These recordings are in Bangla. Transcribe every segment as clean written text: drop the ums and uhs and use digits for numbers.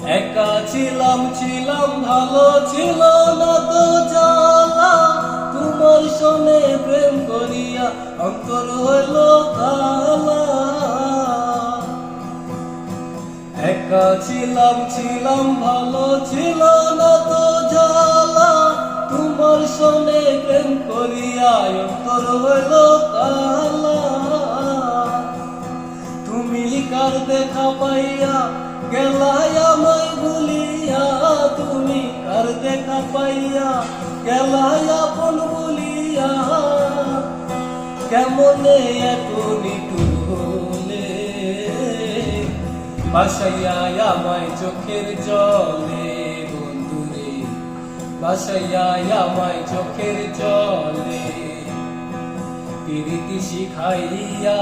একা ছিলাম ভালো ছিল না তো জ্বালা, তোমার সনে প্রেম করিয়া অন্তর হইল কালা। একা ছিলাম ভালো ছিল না তো জ্বালা, তোমার সনে প্রেম করিয়া অন্তর হইল কালা। তুমি কার দেখা পাইয়া গেলাই আমায় ভুলিয়া, তুমি কার দেখা পাইয়া গেলাই আপন বলিয়া, কেমনে এত নিটুর হলে ভাসাইয়া আমায় চোখের জলে, বন্ধুরে ভাসাইয়া আমায় চোখের জলে। প্রীতি শিখাইয়া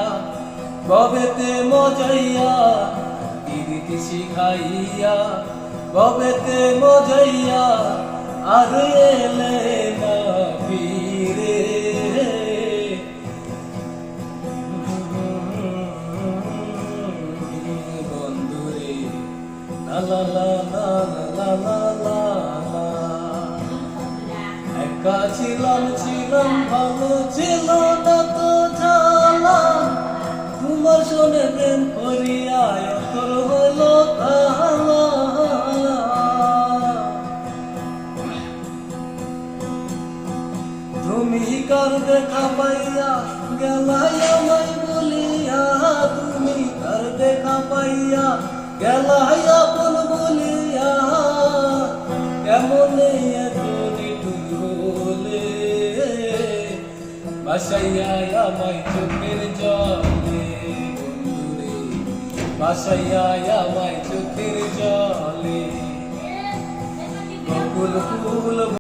গবেতে মজাইয়া, প্রীতি শিখাইয়া গবেতে মজাইয়া, আর এলে না ফিরে। বন্ধুরে লা লা লা লা লা লা লা। একা ছিলাম ভালো ছিল না তো জ্বালা, তোমার সনে প্রেম করিয়া অন্তর হইল কালা। তুমি কার দেখা পাইয়া গেলাই আমায় বলিয়া, তুমি কার দেখা পাইয়া গেলাই আপন বলিয়া, কেমনে এত নিটুর হলে ভাসাইয়া আমায় চোখের জলে, বন্ধুরে ভাসাইয়া আমায় চোখের জলে। বকুল ফুল